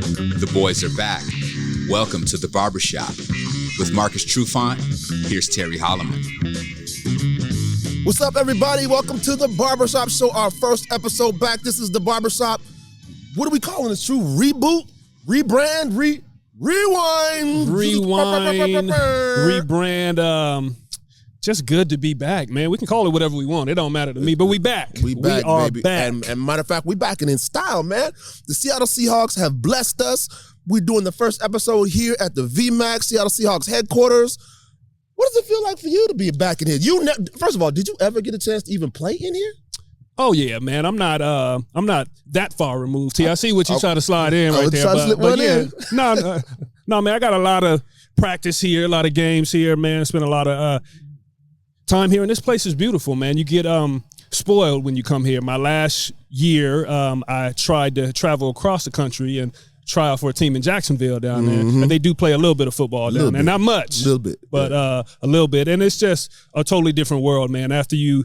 The boys are back. Welcome to the Barbershop. With Marcus Trufant, here's Terry Holloman. What's up, everybody? Welcome to the Barbershop Show, our first episode back. This is the Barbershop. What are we calling this? True reboot? Rebrand? Rewind? Rebrand. Just good to be back, man. We can call it whatever we want. It don't matter to me, but we back. We are baby. Back. And matter of fact, we back and in style, man. The Seattle Seahawks have blessed us. We're doing the first episode here at the VMAX, Seattle Seahawks headquarters. What does it feel like for you to be back in here? First of all, did you ever get a chance to even play in here? Oh yeah, man. I'm not that far removed. I see what you try to slide in right there. But yeah, no, man. I got a lot of practice here, a lot of games here, man. Spent a lot of time here, and this place is beautiful, man. You get spoiled when you come here. My last year, I tried to travel across the country and try out for a team in Jacksonville down there. And they do play a little bit of football down there. Not much. A little bit. But a little bit. And it's just a totally different world, man. After you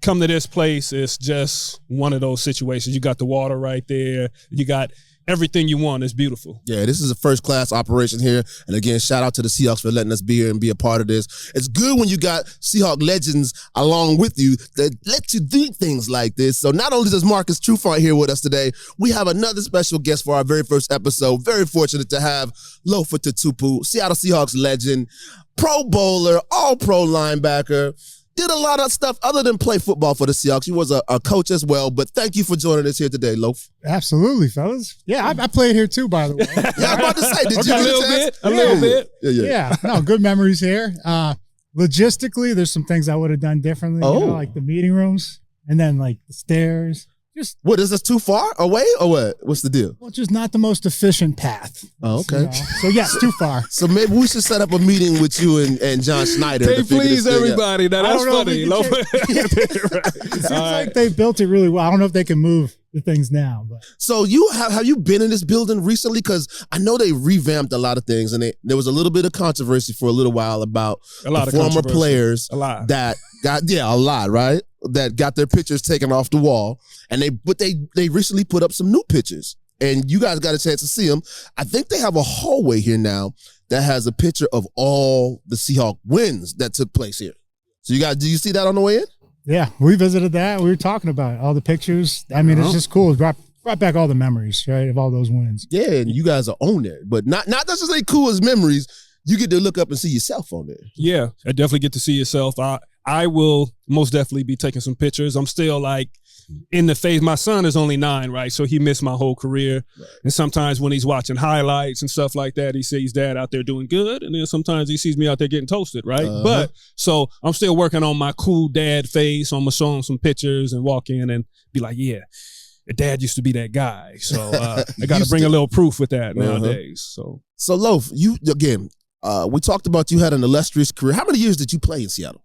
come to this place, it's just one of those situations. You got the water right there. You got everything you want. Is beautiful. Yeah, this is a first-class operation here. And again, shout out to the Seahawks for letting us be here and be a part of this. It's good when you got Seahawk legends along with you that let you do things like this. So not only does Marcus Trufant here with us today, we have another special guest for our very first episode. Very fortunate to have Lofa Tatupu, Seattle Seahawks legend, Pro Bowler, All-Pro linebacker. Did a lot of stuff other than play football for the Seahawks. He was a coach as well, but thank you for joining us here today, Loaf. Absolutely, fellas. Yeah, I played here too, by the way. Yeah, I'm about to say, did you get a little bit? Yeah, no, good memories here. Logistically, there's some things I would have done differently, like the meeting rooms and then like the stairs. What, is this too far away or what? What's the deal? Well, just not the most efficient path. Oh, okay. So yes, too far. So maybe we should set up a meeting with you and John Schneider. They please everybody. Now, that's funny. It seems like they built it really well. I don't know if they can move the things now. But. So have you been in this building recently? Because I know they revamped a lot of things, and there was a little bit of controversy for a little while about the former players that got a lot, right? That got their pictures taken off the wall, and they recently put up some new pictures, and you guys got a chance to see them. I think they have a hallway here now that has a picture of all the Seahawk wins that took place here. So do you see that on the way in? Yeah, we visited that. We were talking about all the pictures. I mean, it's just cool. It brought back all the memories, right, of all those wins. Yeah, and you guys are on there, but not necessarily cool as memories. You get to look up and see yourself on there. Yeah, I definitely get to see yourself. I will most definitely be taking some pictures. I'm still like in the phase. My son is only 9, right? So he missed my whole career. Right. And sometimes when he's watching highlights and stuff like that, he sees dad out there doing good. And then sometimes he sees me out there getting toasted, right? But so I'm still working on my cool dad face. So I'm going to show him some pictures and walk in and be like, yeah, dad used to be that guy. So I got to bring a little proof with that nowadays. So Loaf, you, again, we talked about you had an illustrious career. How many years did you play in Seattle?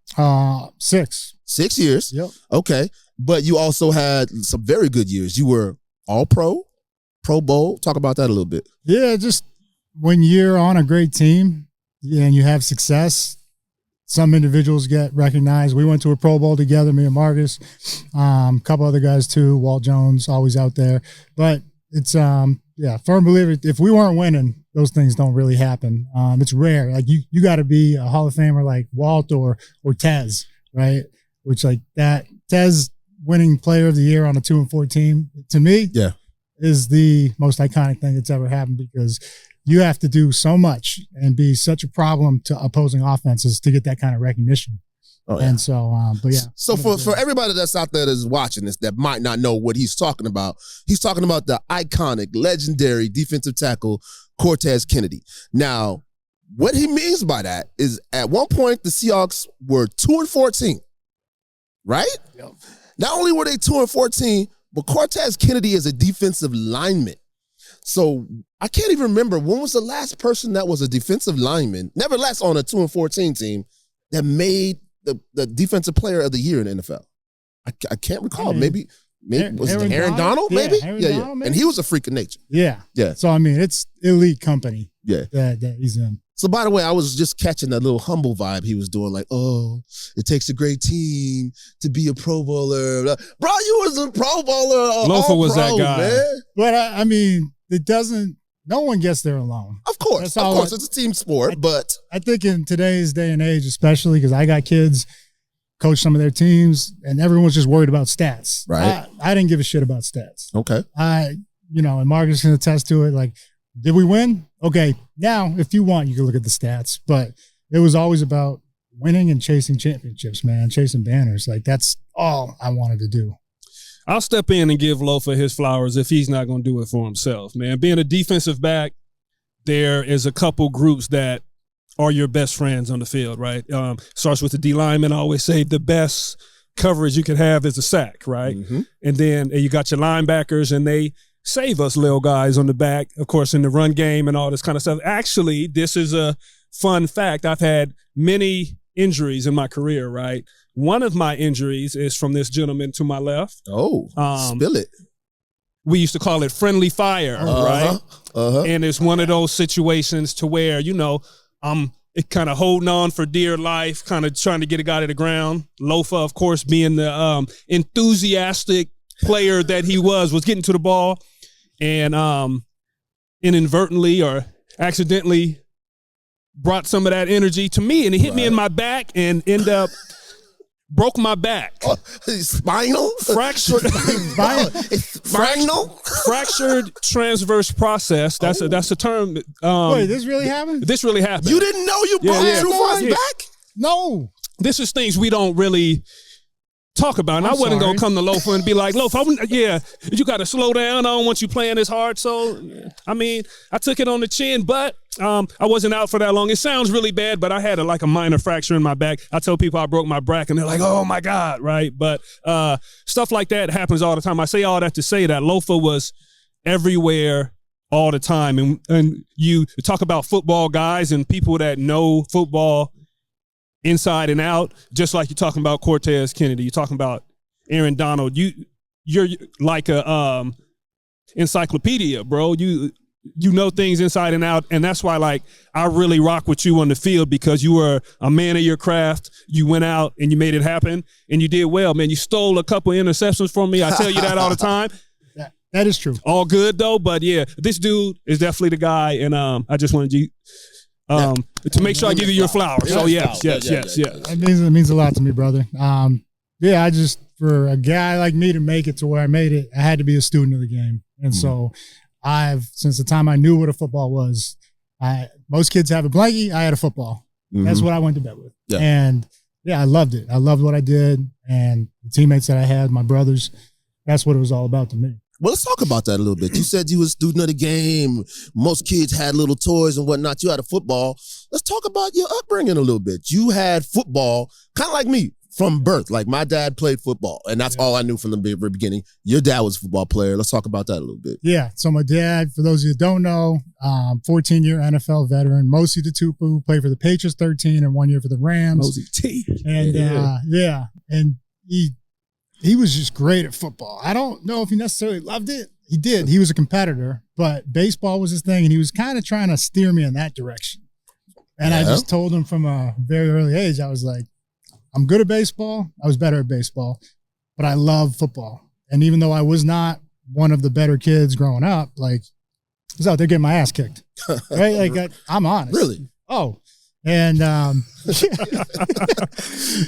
6. 6 years? Yep. Okay. But you also had some very good years. You were All-Pro, Pro Bowl. Talk about that a little bit. Yeah, just when you're on a great team and you have success, some individuals get recognized. We went to a Pro Bowl together, me and Marcus. A couple other guys too. Walt Jones, always out there. But it's, firm believer, if we weren't winning, those things don't really happen. It's rare. Like you got to be a Hall of Famer like Walt or Tez, right? Which like that Tez winning Player of the Year on a 2-4 team to me, is the most iconic thing that's ever happened because you have to do so much and be such a problem to opposing offenses to get that kind of recognition. Oh, yeah. And so, but yeah. So for everybody that's out there that's watching this that might not know what he's talking about the iconic, legendary defensive tackle Cortez Kennedy. Now, what he means by that is at one point the Seahawks were 2-14, right? Yep. Not only were they 2-14, but Cortez Kennedy is a defensive lineman. So I can't even remember when was the last person that was a defensive lineman, nevertheless on a 2-14 team, that made the defensive player of the year in the NFL. I can't recall. Maybe was it Aaron Donald? Maybe? Donald, maybe? And he was a freak of nature. Yeah. So, I mean, it's elite company that he's in. So, by the way, I was just catching that little humble vibe he was doing, like, oh, it takes a great team to be a Pro Bowler. Bro, you was a Pro Bowler. Lofa was that guy. Man. But, I mean, it doesn't. No one gets there alone. Of course, it's a team sport, but I think in today's day and age, especially because I got kids, coach some of their teams, and everyone's just worried about stats. Right. I didn't give a shit about stats. Okay. And Marcus can attest to it. Like, did we win? Okay. Now, if you want, you can look at the stats, but it was always about winning and chasing championships, man, chasing banners. Like, that's all I wanted to do. I'll step in and give Lofa his flowers if he's not going to do it for himself, man. Being a defensive back, there is a couple groups that are your best friends on the field, right? Starts with the D lineman. I always say the best coverage you can have is a sack, right? Mm-hmm. And then you got your linebackers, and they save us little guys on the back, of course, in the run game and all this kind of stuff. Actually, this is a fun fact. I've had many injuries in my career, right? One of my injuries is from this gentleman to my left. Oh, spill it. We used to call it friendly fire, right? And it's one of those situations to where, I'm kind of holding on for dear life, kind of trying to get a guy to the ground. Lofa, of course, being the enthusiastic player that he was getting to the ball and inadvertently or accidentally brought some of that energy to me, and it hit me in my back and ended up broke my back. Spinal? Fractured. Spinal? Fractured transverse process. That's a term. Wait, this really happened? This really happened. You didn't know you broke Trufon's back? No. This is things we don't really talk about. And I wasn't going to come to Lofa and be like, Lofa, you got to slow down. I don't want you playing this hard. So, I took it on the chin, but I wasn't out for that long. It sounds really bad, but I had a minor fracture in my back. I tell people I broke my back, and they're like, oh, my God, right? But stuff like that happens all the time. I say all that to say that Lofa was everywhere all the time. And you talk about football guys and people that know football inside and out, just like you're talking about Cortez Kennedy, you're talking about Aaron Donald. You're like a encyclopedia, bro. You know things inside and out, and that's why I really rock with you on the field because you were a man of your craft. You went out and you made it happen, and you did well, man. You stole a couple interceptions from me. I tell you that all the time. That is true. All good though, but yeah, this dude is definitely the guy, and I just wanted you. To make sure I give you your flowers. So yes. It means a lot to me, brother. For a guy like me to make it to where I made it, I had to be a student of the game. And so since the time I knew what a football was, most kids have a blankie, I had a football. Mm-hmm. That's what I went to bed with. Yeah. And I loved it. I loved what I did. And the teammates that I had, my brothers, that's what it was all about to me. Well, let's talk about that a little bit. You said you were a student of the game. Most kids had little toys and whatnot. You had a football. Let's talk about your upbringing a little bit. You had football, kind of like me, from birth. Like my dad played football, and that's all I knew from the very beginning. Your dad was a football player. Let's talk about that a little bit. Yeah. So my dad, for those of you who don't know, 14-year NFL veteran, Lofa Tatupu, played for the Patriots 13 and 1 year for the Rams. Mosey T. And and he was just great at football. I don't know if he necessarily loved it. He did. He was a competitor, but baseball was his thing, and he was kind of trying to steer me in that direction. And I just told him from a very early age, I was like, I'm good at baseball. I was better at baseball, but I love football. And even though I was not one of the better kids growing up, I was out there getting my ass kicked. Right? I'm honest. Really? Oh. And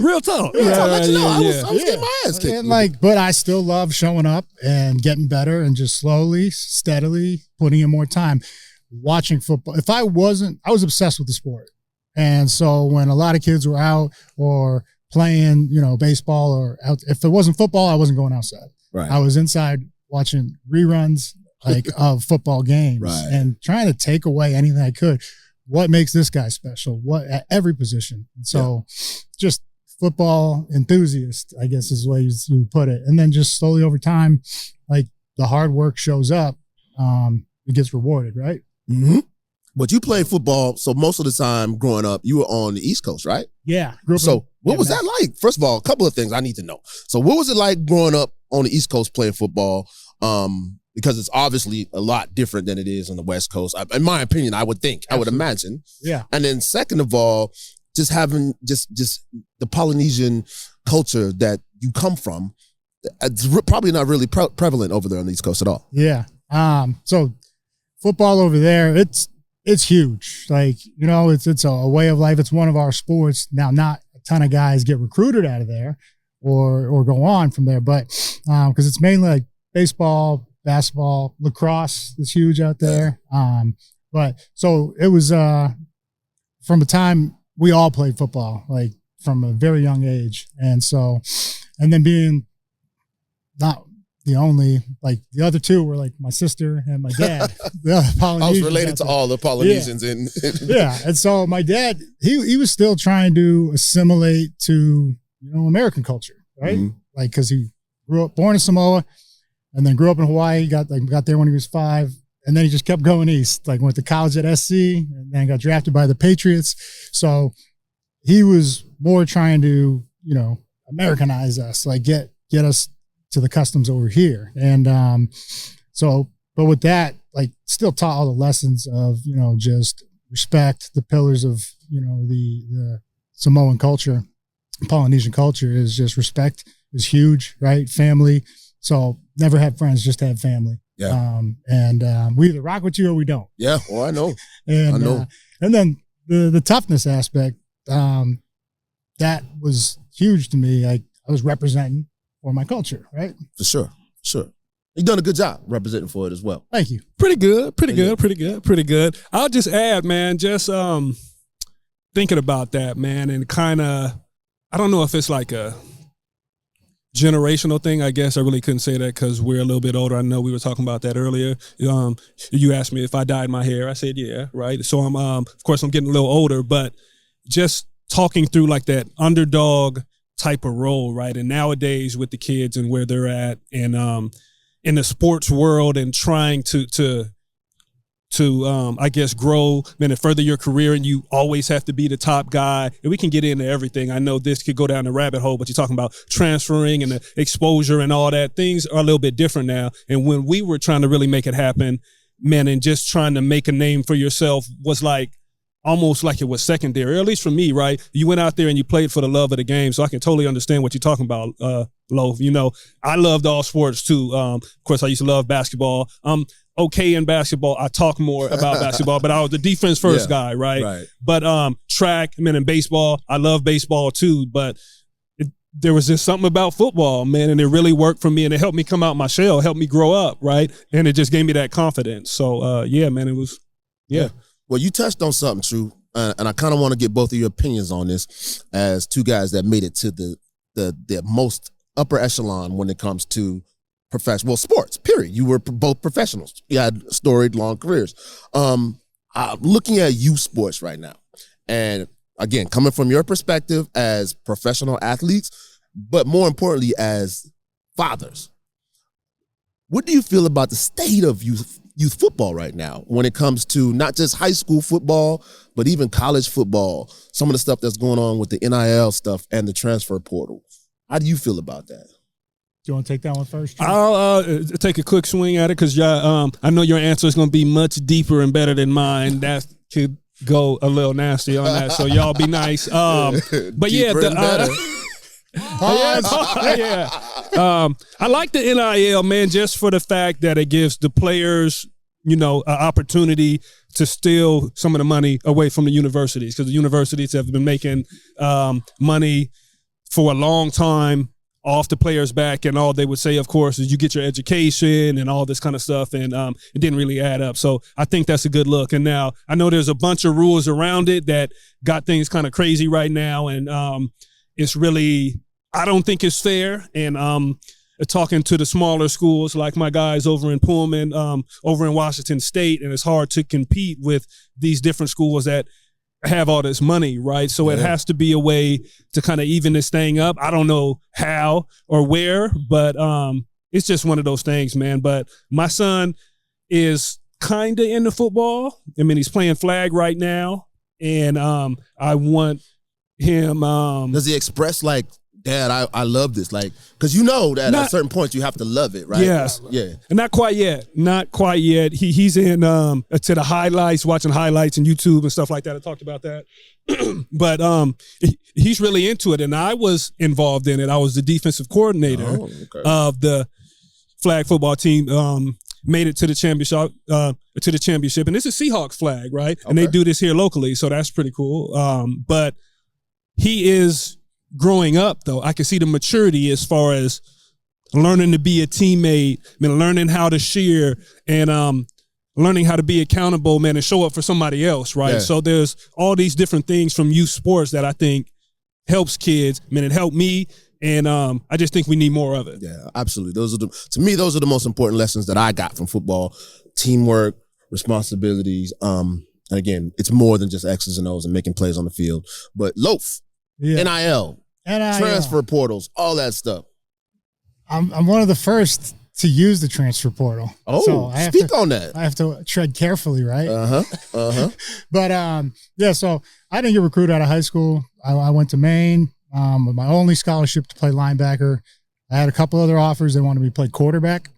real talk. I was getting my ass kicked. And but I still love showing up and getting better and just slowly, steadily putting in more time. Watching football. I was obsessed with the sport. And so when a lot of kids were out or playing, baseball or out, if it wasn't football, I wasn't going outside. Right. I was inside watching reruns of football games and trying to take away anything I could. What makes this guy special? What at every position. And so just football enthusiast, I guess is the way you put it. And then just slowly over time, the hard work shows up, it gets rewarded, right? Mm-hmm. But you played football, so most of the time growing up, you were on the East Coast, right? Yeah. So what was that like? First of all, a couple of things I need to know. So what was it like growing up on the East Coast playing football? Because it's obviously a lot different than it is on the West Coast. In my opinion, I would think, I would imagine. Yeah. And then second of all, just having just the Polynesian culture that you come from, it's probably not really prevalent over there on the East Coast at all. Yeah. So football over there, it's huge. Like, you know, it's a way of life. It's one of our sports. Now, not a ton of guys get recruited out of there or go on from there, but because it's mainly like baseball, basketball, lacrosse is huge out there. But so it was from the time we all played football, like from a very young age. And then being not the only, like the other two were like my sister and my dad. The other Polynesians. I was related to all the Polynesians. Yeah. And so my dad, he was still trying to assimilate to, you know, American culture, right? Mm-hmm. Like, because he born in Samoa and then grew up in Hawaii, got there when he was 5. And then he just kept going east, like went to college at SC and then got drafted by the Patriots. So he was more trying to, you know, Americanize us, like get us to the customs over here. And but with that, like still taught all the lessons of, you know, just respect. The pillars of, you know, the Samoan culture, Polynesian culture is just respect is huge, right? Family. So never have friends, just have family. Yeah. We either rock with you or we don't. Yeah. Well, I know. And then the toughness aspect, that was huge to me. I was representing for my culture, right? For sure. You've done a good job representing for it as well. Thank you. Pretty good. I'll just add, man, just thinking about that, man, and kind of, I don't know if it's like a generational thing. I guess I really couldn't say that because we're a little bit older. I know we were talking about that earlier. You asked me if I dyed my hair. I said, yeah, right. So I'm, of course, I'm getting a little older, but just talking through like that underdog type of role, right? And nowadays with the kids and where they're at, and in the sports world, and trying to I guess grow, man, and further your career, and you always have to be the top guy. And we can get into everything. I know this could go down the rabbit hole, but you're talking about transferring and the exposure and all that. Things are a little bit different now. And when we were trying to really make it happen, man, and just trying to make a name for yourself was like almost like it was secondary, or at least for me, right? You went out there and you played for the love of the game. So I can totally understand what you're talking about, Lo. You know, I loved all sports too. Of course, I used to love basketball. Okay in basketball. I talk more about basketball, but I was the defense first guy, right? But track, man, and baseball, I love baseball too, but there was just something about football, man, and it really worked for me, and it helped me come out my shell, helped me grow up, right? And it just gave me that confidence. So, yeah, man, it was, yeah. Well, you touched on something, True, and I kind of want to get both of your opinions on this as two guys that made it to the most upper echelon when it comes to professional sports, period. You were both professionals. You had storied, long careers. Looking at youth sports right now, and again, coming from your perspective as professional athletes, but more importantly as fathers, what do you feel about the state of youth football right now when it comes to not just high school football, but even college football, some of the stuff that's going on with the NIL stuff and the transfer portal? How do you feel about that? Do you want to take that one first? I'll take a quick swing at it because I know your answer is going to be much deeper and better than mine. That could go a little nasty on that, so y'all be nice. But yeah, I like the NIL, man, just for the fact that it gives the players, you know, an opportunity to steal some of the money away from the universities, because the universities have been making money for a long time off the players' back, and all they would say, of course, is you get your education and all this kind of stuff, and it didn't really add up. So I think that's a good look. And now I know there's a bunch of rules around it that got things kind of crazy right now, and it's really, I don't think it's fair. And talking to the smaller schools like my guys over in Pullman, over in Washington State, and it's hard to compete with these different schools that have all this money, right? So it has to be a way to kind of even this thing up. I don't know how or where, but it's just one of those things, man. But my son is kind of into football. I mean, he's playing flag right now, and I want him. Does he express like, Dad, I love this, like, because you know that at certain points you have to love it, right? Yes, yeah, not quite yet. He's in to the highlights, watching highlights and YouTube and stuff like that. I talked about that, but he's really into it, and I was involved in it. I was the defensive coordinator of the flag football team made it to the championship. And it's a Seahawks flag, right? Okay. And they do this here locally, so that's pretty cool. But he is growing up, though. I can see the maturity as far as learning to be a teammate, learning how to share, and learning how to be accountable, man, and show up for somebody else, right? Yeah. So there's all these different things from youth sports that I think helps kids. It helped me, and I just think we need more of it. Yeah, absolutely. To me, those are the most important lessons that I got from football: teamwork, responsibilities. And again, it's more than just X's and O's and making plays on the field. But Loaf, NIL, transfer portals, all that stuff. I'm one of the first to use the transfer portal. Oh, so speak on that. I have to tread carefully, right? But so I didn't get recruited out of high school. I went to Maine with my only scholarship to play linebacker. I had a couple other offers. They wanted me to play quarterback.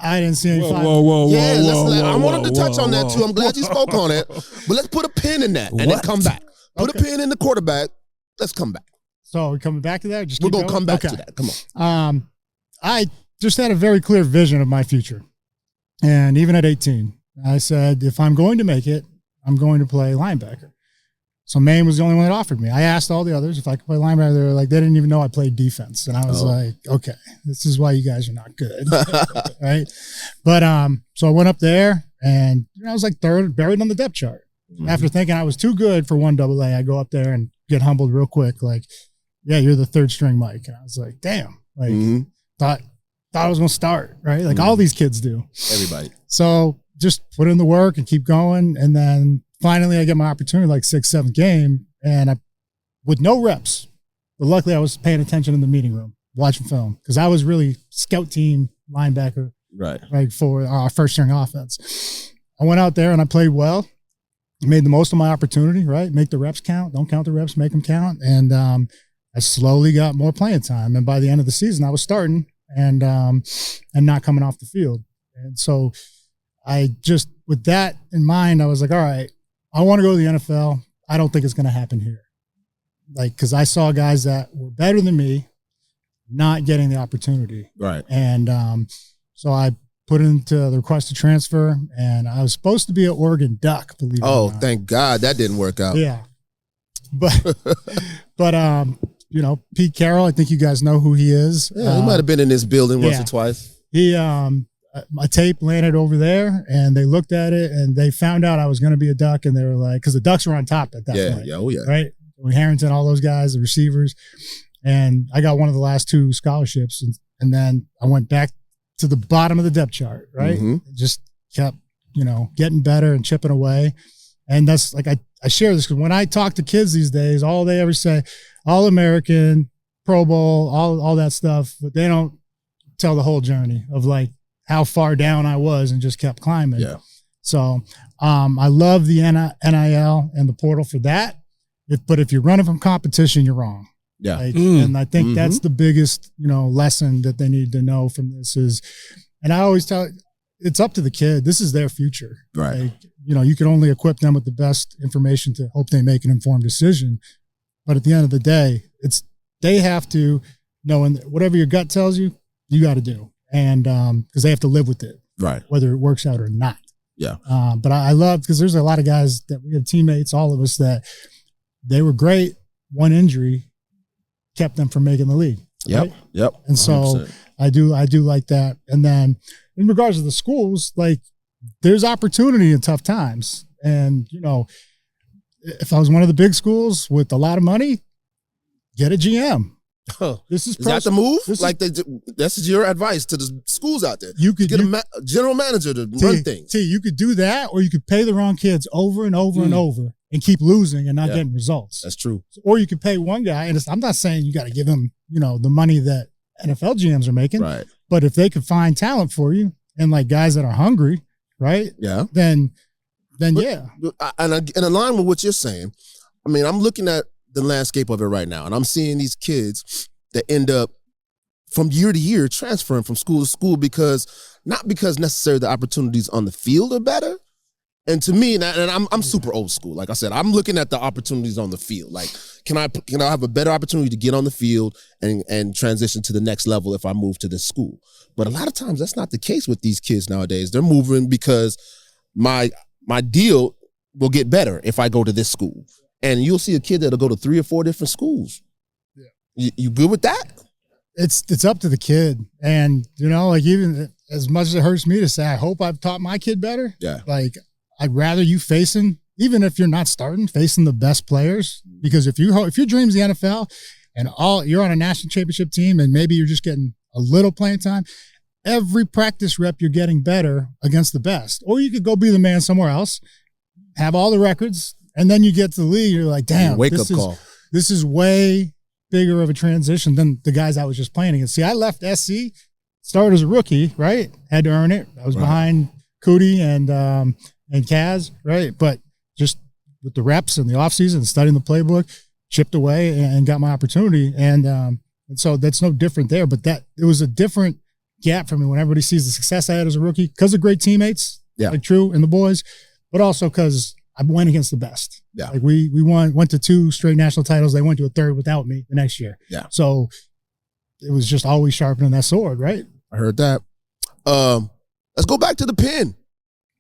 I didn't see any. I wanted to touch on that too. I'm glad you spoke on it. But let's put a pin in that and then come back. Put a pin in the quarterback. Let's come back. So we're coming back to that? We're going to come back to that. Come on. I just had a very clear vision of my future. And even at 18, I said, if I'm going to make it, I'm going to play linebacker. So Maine was the only one that offered me. I asked all the others if I could play linebacker. They were like, they didn't even know I played defense. And I was like, okay, this is why you guys are not good. Right? But so I went up there and I was like third, buried on the depth chart. Mm-hmm. After thinking I was too good for 1AA, I go up there and get humbled real quick. Like, yeah, you're the third string Mike. And I was like, damn. Like, thought I was going to start, right? Like all these kids do. Everybody. So just put in the work and keep going. And then finally I get my opportunity, like 6th, 7th game. And with no reps, but luckily I was paying attention in the meeting room, watching film. Because I was really scout team linebacker. Right. For our first string offense. I went out there and I played well. Made the most of my opportunity, right? Make the reps count. Don't count the reps, make them count. And I slowly got more playing time. And by the end of the season, I was starting and not coming off the field. And so I just, with that in mind, I was like, all right, I want to go to the NFL. I don't think it's going to happen here. Like, because I saw guys that were better than me not getting the opportunity. Right. And so I put into the request to transfer, and I was supposed to be an Oregon Duck, believe it or not. Thank God that didn't work out. Yeah. But Pete Carroll, I think you guys know who he is. Yeah, he might have been in this building once or twice. He, my tape landed over there, and they looked at it, and they found out I was going to be a Duck, and they were like, because the Ducks were on top at that point. Yeah. Right? Harrington, all those guys, the receivers. And I got one of the last 2 scholarships, and then I went back to the bottom of the depth chart, right? Mm-hmm. Just kept, getting better and chipping away. And that's like, I share this because when I talk to kids these days, all they ever say, All-American, Pro Bowl, all that stuff, but they don't tell the whole journey of like how far down I was and just kept climbing. Yeah. So I love the NIL and the portal for that. But if you're running from competition, you're wrong. Yeah. And I think that's the biggest, lesson that they need to know from this is, and I always tell, it's up to the kid. This is their future. Right. Like, you can only equip them with the best information to hope they make an informed decision. But at the end of the day, they have to know, and whatever your gut tells you, you got to do. And because they have to live with it. Right. Whether it works out or not. Yeah. But I love, because there's a lot of guys that we have teammates, all of us, that they were great. One injury kept them from making the league. Right? Yep. And so 100%. I do like that. And then in regards to the schools, like there's opportunity in tough times. And, if I was one of the big schools with a lot of money, get a GM. Is that the move? That's your advice to the schools out there. You could get a general manager to run things. You could do that, or you could pay the wrong kids over and over and over and keep losing and not getting results. That's true. Or you could pay one guy, and I'm not saying you got to give him, the money that NFL GMs are making. Right. But if they could find talent for you and like guys that are hungry, right? Yeah. Then yeah. And in line with what you're saying, I mean, I'm looking at the landscape of it right now, and I'm seeing these kids that end up from year to year transferring from school to school not because necessarily the opportunities on the field are better, And to me, and I'm super old school. Like I said, I'm looking at the opportunities on the field. Like, can I have a better opportunity to get on the field and transition to the next level if I move to this school? But a lot of times that's not the case with these kids nowadays. They're moving because my deal will get better if I go to this school. And you'll see a kid that'll go to 3 or 4 different schools. Yeah. You good with that? It's up to the kid. And, like even as much as it hurts me to say, I hope I've taught my kid better. Yeah. Like, I'd rather you facing, even if you're not starting, facing the best players. Because if your dream's the NFL and you're on a national championship team and maybe you're just getting a little playing time, every practice rep you're getting better against the best. Or you could go be the man somewhere else, have all the records, and then you get to the league, you're like, damn, call. This is way bigger of a transition than the guys I was just playing against. See, I left SC, started as a rookie, right? Had to earn it. I was behind Cootie and Kaz, right? But just with the reps and the offseason and studying the playbook, chipped away and got my opportunity. And so that's no different there. But it was a different gap for me when everybody sees the success I had as a rookie because of great teammates, like True and the boys, but also because I went against the best. Yeah. Like we went to 2 straight national titles. They went to a 3rd without me the next year. Yeah. So it was just always sharpening that sword, right? I heard that. Let's go back to the pen.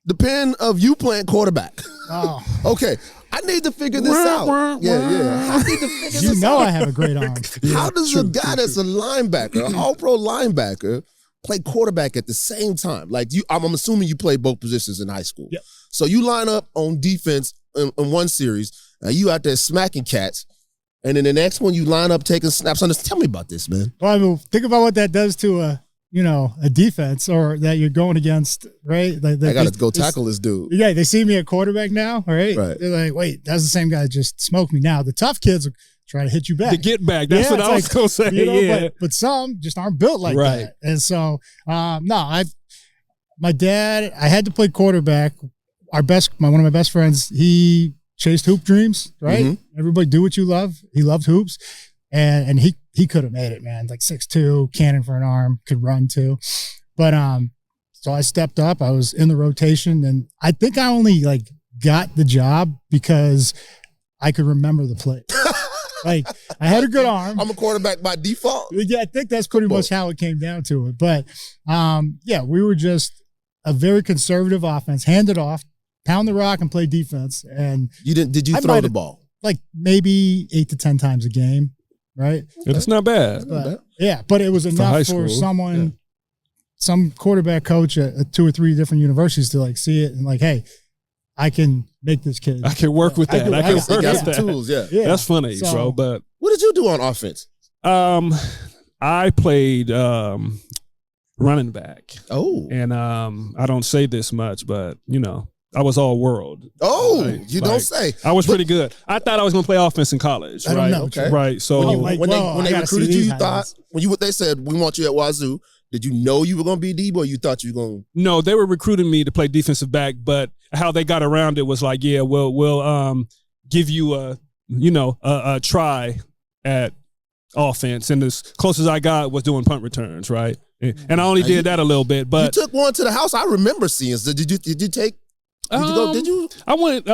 The pen of you playing quarterback. Oh. Okay. I need to figure this out. Yeah. I need to figure this out. I have a great arm. How does a guy that's a linebacker, an all-pro linebacker, play quarterback at the same time? Like I'm assuming you played both positions in high school. Yep. So you line up on defense in one series, and you out there smacking cats, and then the next one you line up taking snaps. Tell me about this, man. Well, I mean, think about what that does to a defense or that you're going against, right? Like I got to go tackle this dude. Yeah, they see me at quarterback now, right? Right. They're like, wait, that's the same guy that just smoked me now. The tough kids are trying to hit you back. To get back. That's what I was going to say. But some just aren't built like that. And so, my dad, I had to play quarterback. One of my best friends, he chased hoop dreams, right? Mm-hmm. Everybody do what you love. He loved hoops. And he could have made it, man. Like 6'2", cannon for an arm, could run too. But so I stepped up. I was in the rotation, and I think I only got the job because I could remember the play. Like I had a good arm. I'm a quarterback by default. Yeah, I think that's pretty much how it came down to it. But we were just a very conservative offense, hand it off, pound the rock, and play defense. And did you throw the ball? Like maybe 8 to 10 times a game. Right. It's not bad. But it was enough for someone, some quarterback coach at 2 or 3 different universities to see it and hey, I can make this kid. I can work with that. I can work with that. Tools, yeah. That's funny, bro. But what did you do on offense? I played running back. Oh. And I don't say this much, but I was all world. Oh, you don't say. I was pretty good. I thought I was going to play offense in college. I don't know. Okay. Right. So when they recruited you, thought they said we want you at Wazoo. Did you know you were going to be D-boy? You thought you were going? No, they were recruiting me to play defensive back, but how they got around it was like, yeah, we'll give you a try at offense, and as close as I got was doing punt returns, right? And I only did that a little bit, but you took one to the house. I remember seeing. Did you take? Did you? I went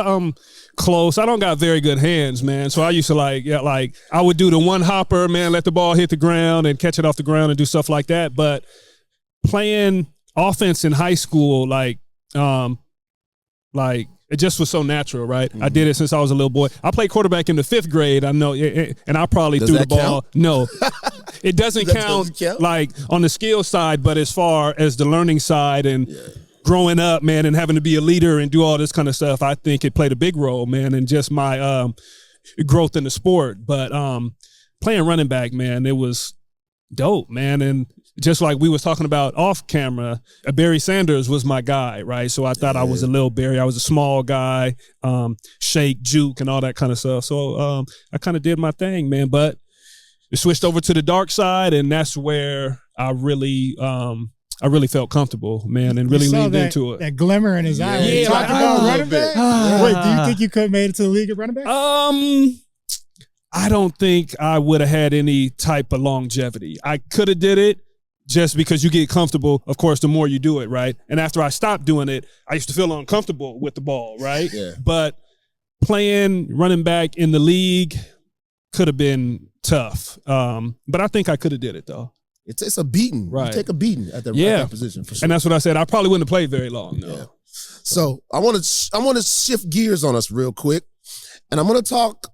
close. I don't got very good hands, man. So I used to I would do the one hopper, man, let the ball hit the ground and catch it off the ground and do stuff like that. But playing offense in high school, it just was so natural, right? Mm-hmm. I did it since I was a little boy. I played quarterback in the 5th grade. I know, and I probably threw the ball. Count? No, it doesn't count on the skill side, but as far as the learning side and growing up, man, and having to be a leader and do all this kind of stuff, I think it played a big role, man, in just my growth in the sport. But playing running back, man, it was dope, man. And just like we was talking about off camera, Barry Sanders was my guy, right? So I thought I was a little Barry. I was a small guy, shake, juke, and all that kind of stuff. So I kind of did my thing, man. But it switched over to the dark side, and that's where I really felt comfortable, man, and really leaned into it. That glimmer in his eye. Yeah, talking about running back. Wait, do you think you could have made it to the league at running back? I don't think I would have had any type of longevity. I could have did it, just because you get comfortable, of course, the more you do it, right? And after I stopped doing it, I used to feel uncomfortable with the ball, right? Yeah. But playing running back in the league could have been tough. But I think I could have did it, though. It's a beating. Right. You take a beating at that position for sure. And that's what I said. I probably wouldn't have played very long, no. Yeah. So I want to shift gears on us real quick, and I'm going to talk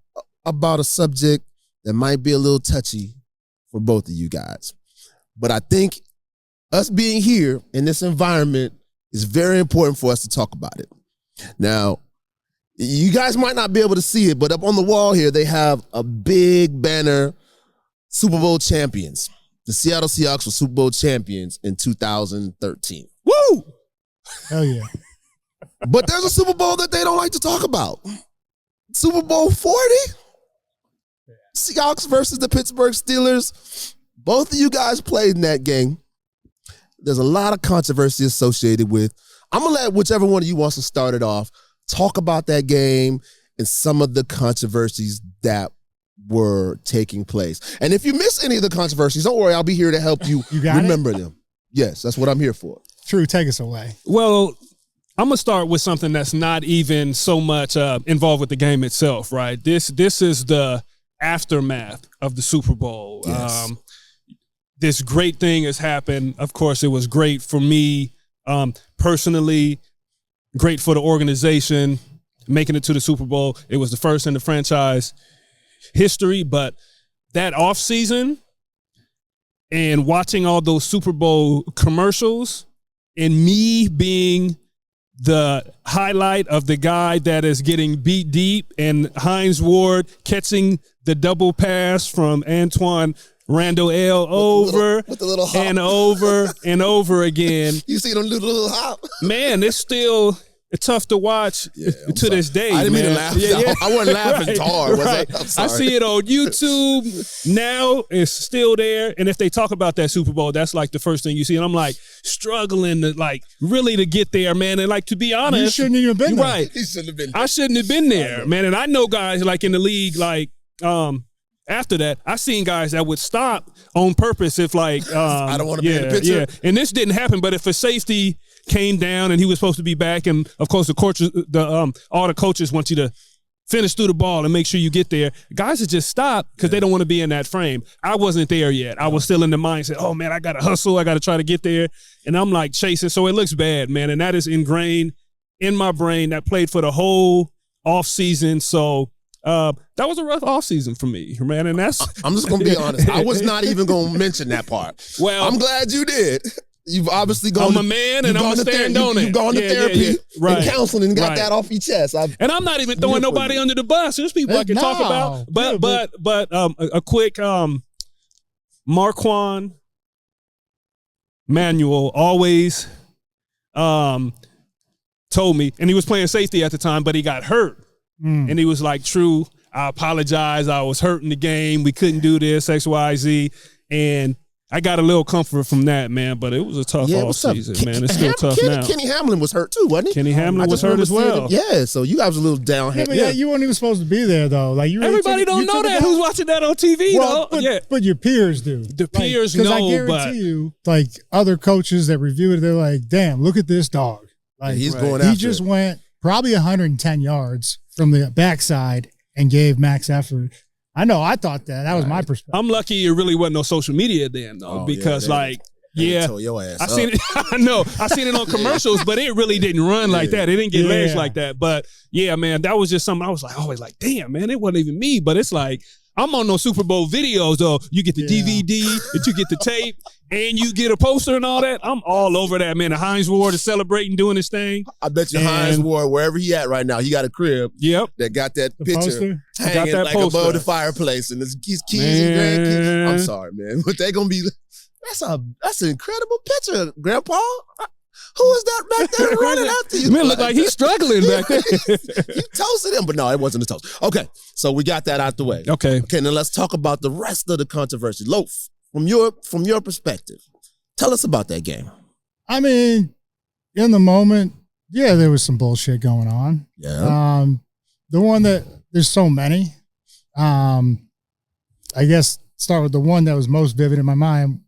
about a subject that might be a little touchy for both of you guys. But I think us being here in this environment is very important for us to talk about it. Now, you guys might not be able to see it, but up on the wall here, they have a big banner, Super Bowl champions. The Seattle Seahawks were Super Bowl champions in 2013. Woo! Hell yeah. But there's a Super Bowl that they don't like to talk about. Super Bowl 40? Seahawks versus the Pittsburgh Steelers. Both of you guys played in that game. There's a lot of controversy associated with. I'm going to let whichever one of you wants to start it off talk about that game and some of the controversies that were taking place. And if you miss any of the controversies, don't worry, I'll be here to help you remember them. Yes, that's what I'm here for. True, take us away. Well, I'm going to start with something that's not even so much involved with the game itself, right? This is the aftermath of the Super Bowl. Yes. This great thing has happened. Of course, it was great for me personally, great for the organization, making it to the Super Bowl. It was the first in the franchise history, but that offseason and watching all those Super Bowl commercials and me being the highlight of the guy that is getting beat deep and Hines Ward catching the double pass from Antoine Randall L. over with the little hop. and over and over again. You see them do the little hop? Man, it's still tough to watch to this day. I didn't mean to man. laugh. I wasn't laughing hard. Right. I'm sorry. I see it on YouTube now. It's still there. And if they talk about that Super Bowl, that's like the first thing you see. And I'm like struggling to like really to get there, man. And like to be honest, You shouldn't even been there. right. He shouldn't have been there. I shouldn't have been there, man. And I know guys like in the league, like after that, I seen guys that would stop on purpose if like I don't want to be in the picture. Yeah. And this didn't happen, but if a safety came down and he was supposed to be back, and of course the coaches, all the coaches want you to finish through the ball and make sure you get there. Guys would just stop because they don't want to be in that frame. I wasn't there yet. I was still in the mindset, oh man, I gotta hustle, I gotta try to get there. And I'm like chasing. So it looks bad, man. And that is ingrained in my brain. That played for the whole off season. So that was a rough off season for me, man. And that's I'm just gonna be honest. I was not even gonna mention that part. Well, I'm glad you did. You've obviously gone. I'm a man, and I'm gonna stand on it. You've gone to therapy right. and counseling and got Right. that off your chest. And I'm not even throwing nobody under the bus. There's people I can talk about. But a quick Marquand Manuel always told me, and he was playing safety at the time, but he got hurt. And he was like, True, I apologize. I was hurt in the game. We couldn't do this, X, Y, Z. And I got a little comfort from that, man, but it was a tough off season, man. It's still tough now. Kenny Hamlin was hurt too, wasn't he? Kenny Hamlin was hurt as well. Yeah, so you guys were a little down. Yeah, you weren't even supposed to be there though. Like you, everybody don't know that who's watching that on TV, though. But your peers do. The peers know, because I guarantee you, like other coaches that review it, they're like, "Damn, look at this dog! Like he's going after he just went probably 110 yards from the backside and gave max effort." I know. I thought that was my perspective. I'm lucky it really wasn't no social media then, though, because tore your ass up. seen it. I know. I seen it on commercials, but it really didn't run like that. It didn't get legs like that. But yeah, man, that was just something I was like, always like, damn, man, it wasn't even me. But it's like, I'm on those Super Bowl videos, though. You get the DVD, and you get the tape, and you get a poster and all that. I'm all over that, man. The Hines Ward is celebrating, doing his thing. I bet you Hines Ward, wherever he at right now, he got a crib. Yep. That got that picture hanging that like poster above the fireplace, and his kids and grandkids. I'm sorry, man, but they're gonna be. That's an incredible picture, Grandpa. Who is that back there running after you? Man, look like he's struggling back there. You toasted him, but no, it wasn't a toast. Okay, so we got that out the way. Okay, now let's talk about the rest of the controversy. Loaf, from your perspective, tell us about that game. I mean, in the moment, yeah, there was some bullshit going on. Yeah. The one that there's so many. I guess start with the one that was most vivid in my mind.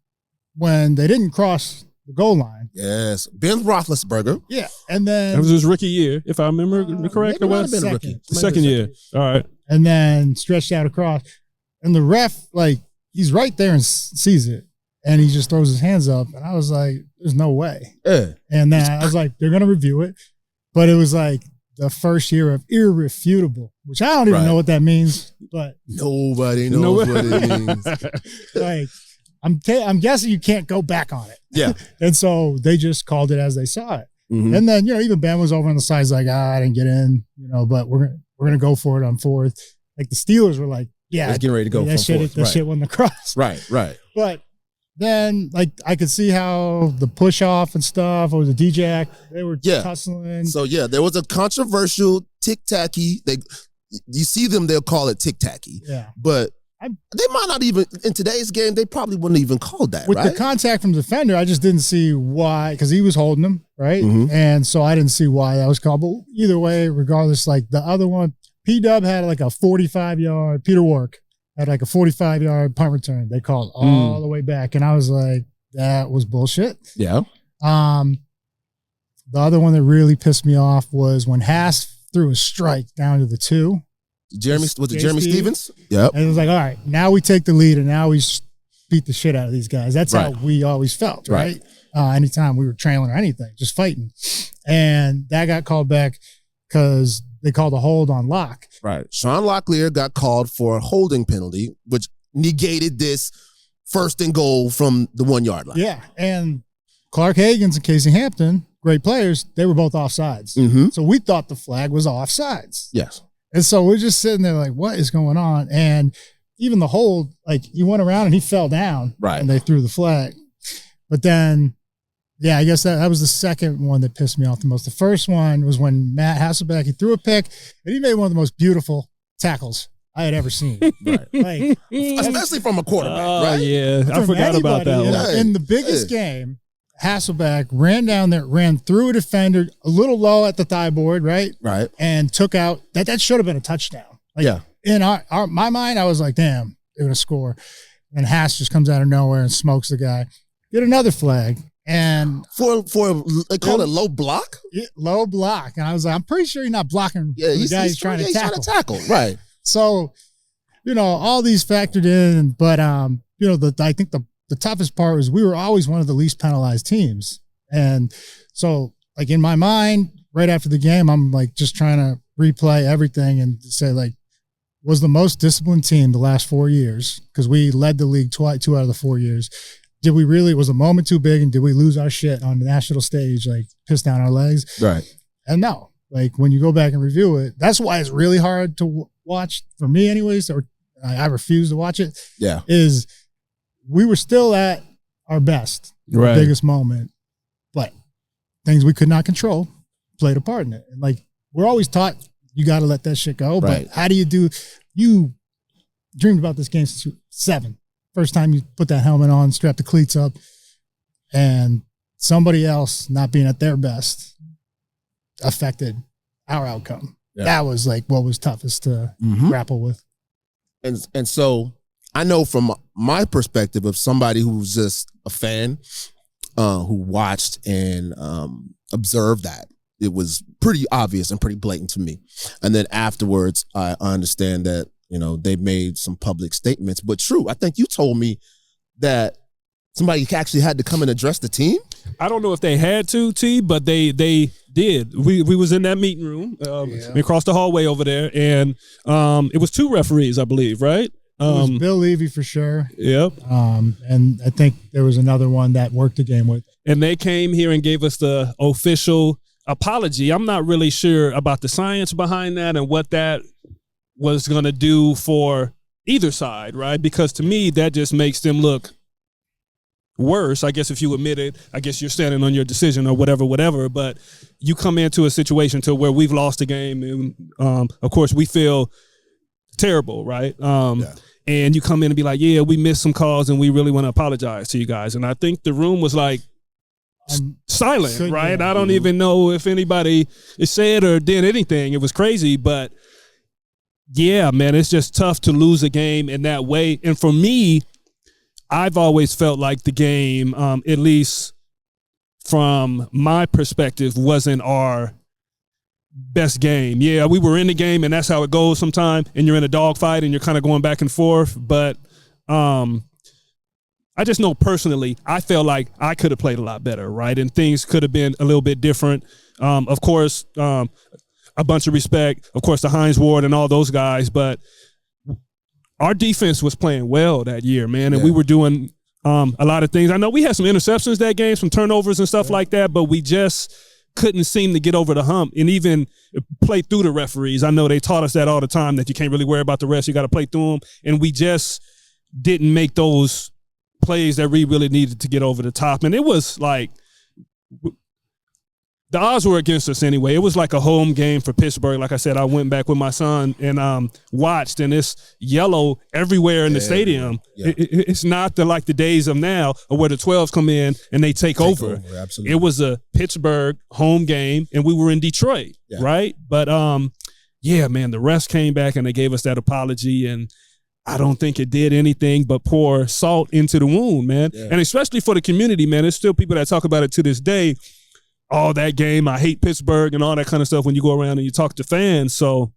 when they didn't cross the goal line. Yes. Ben Roethlisberger. Yeah. And then That was his rookie year, if I remember correct. Maybe It might was have been a rookie. second year. All right. And then stretched out across. And the ref, like, he's right there and sees it. And he just throws his hands up. And I was like, there's no way. Yeah. And then I was like, they're going to review it. But it was like the first year of irrefutable, which I don't even know what that means. But nobody knows what it means. Like, I'm guessing you can't go back on it. Yeah. And so they just called it as they saw it. Mm-hmm. And then, even Ben was over on the sides like, I didn't get in, but we're going to go for it on fourth. Like the Steelers were like, yeah, it's getting ready to go. That shit wasn't across. Right. But then, like, I could see how the push off and stuff, or the DJ, they were tussling. So there was a controversial tic-tacky. You see them, they'll call it tic-tacky. Yeah. But they might not even, in today's game, they probably wouldn't even call that, With right? the contact from the defender, I just didn't see why, because he was holding him, right? Mm-hmm. And so I didn't see why that was called. But either way, regardless, like the other one, P-Dub had like a 45-yard, Peter Wark had like a 45-yard punt return. They called all the way back. And I was like, that was bullshit. Yeah. The other one that really pissed me off was when Haas threw a strike down to the 2. Jeremy Stevens? Yep. And it was like, all right, now we take the lead and now we beat the shit out of these guys. That's how we always felt, right? Anytime we were trailing or anything, just fighting. And that got called back because they called a hold on Locke. Right. Sean Locklear got called for a holding penalty, which negated this 1st and goal from the 1 yard line. Yeah. And Clark Higgins and Casey Hampton, great players, they were both offsides. Mm-hmm. So we thought the flag was offsides. Yes. And so we're just sitting there like, what is going on? And even the hold, like, he went around and he fell down. Right. And they threw the flag. But then, I guess that was the second one that pissed me off the most. The first one was when Matt Hasselbeck, he threw a pick, and he made one of the most beautiful tackles I had ever seen. Right. Like, especially from a quarterback, right? Yeah, I forgot about that one. In the biggest game, Hasselbeck ran down there, ran through a defender, a little low at the thigh board, right? Right. And took out, that should have been a touchdown. Like, in my mind, I was like, damn, they're going to score. And Haas just comes out of nowhere and smokes the guy. Get another flag. And for they call it low block? Yeah, low block. And I was like, I'm pretty sure you're not blocking the guy he's trying to tackle. Right. So, all these factored in, but I think the toughest part was we were always one of the least penalized teams. And so, like, in my mind, right after the game, I'm like just trying to replay everything and say, like, was the most disciplined team the last 4 years, because we led the league 2 out of the 4 years. Did we really, was a moment too big, and did we lose our shit on the national stage, like piss down our legs? Right. And no, like when you go back and review it, that's why it's really hard to watch for me anyways, or I refuse to watch it. Yeah. Is we were still at our best, right. The biggest moment, but things we could not control played a part in it. And like, we're always taught you got to let that shit go. Right. But how do you dreamed about this game since you were 7. First time you put that helmet on, strap the cleats up, and somebody else not being at their best affected our outcome. Yeah. That was like what was toughest to grapple with. And so I know from my perspective of somebody who's just a fan, who watched and observed that, it was pretty obvious and pretty blatant to me. And then afterwards, I understand that, they made some public statements. But true, I think you told me that somebody actually had to come and address the team. I don't know if they had to, T, but they did. We was in that meeting room across the hallway over there, and it was 2 referees, I believe, right? It was Bill Levy for sure. Yep. And I think there was another one that worked the game with. And they came here and gave us the official apology. I'm not really sure about the science behind that and what that was going to do for either side, right? Because to me, that just makes them look worse. I guess if you admit it, I guess you're standing on your decision or whatever. But you come into a situation to where we've lost the game, and of course we feel terrible, right? And you come in and be like, yeah, we missed some calls and we really want to apologize to you guys. And I think the room was like silent, right? Yeah. I don't even know if anybody said or did anything. It was crazy, but yeah, man, it's just tough to lose a game in that way. And for me, I've always felt like the game, at least from my perspective, wasn't our best game. Yeah, we were in the game, and that's how it goes sometimes, and you're in a dogfight, and you're kind of going back and forth. But I just know personally, I felt like I could have played a lot better, right? And things could have been a little bit different. Of course, a bunch of respect, of course, to Hines Ward and all those guys, but our defense was playing well that year, man, and we were doing a lot of things. I know we had some interceptions that game, some turnovers and stuff like that, but we just couldn't seem to get over the hump and even play through the referees. I know they taught us that all the time, that you can't really worry about the refs. You got to play through them, and we just didn't make those plays that we really needed to get over the top. And it was like the odds were against us anyway. It was like a home game for Pittsburgh. Like I said, I went back with my son and watched, and it's yellow everywhere in the stadium. Yeah. It's not like the days of now where the 12s come in and they take over. Absolutely. It was a Pittsburgh home game, and we were in Detroit, right? But, yeah, man, the refs came back and they gave us that apology, and I don't think it did anything but pour salt into the wound, man. Yeah. And especially for the community, man. There's still people that talk about it to this day. All that game, I hate Pittsburgh and all that kind of stuff when you go around and you talk to fans. So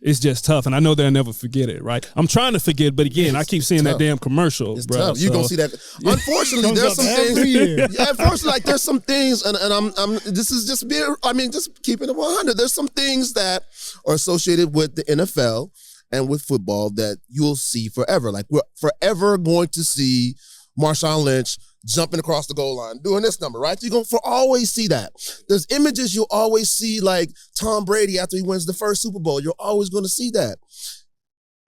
it's just tough. And I know they'll never forget it, right? I'm trying to forget, but again, I keep seeing that damn commercial. It's bro, tough. You're going to see that. Unfortunately, there's some things. Yeah, unfortunately, like there's some things, and I'm this is just being, just keeping it 100. There's some things that are associated with the NFL and with football that you'll see forever. Like we're forever going to see Marshawn Lynch jumping across the goal line, doing this number, right? You're going to always see that. There's images you'll always see, like Tom Brady after he wins the first Super Bowl. You're always going to see that.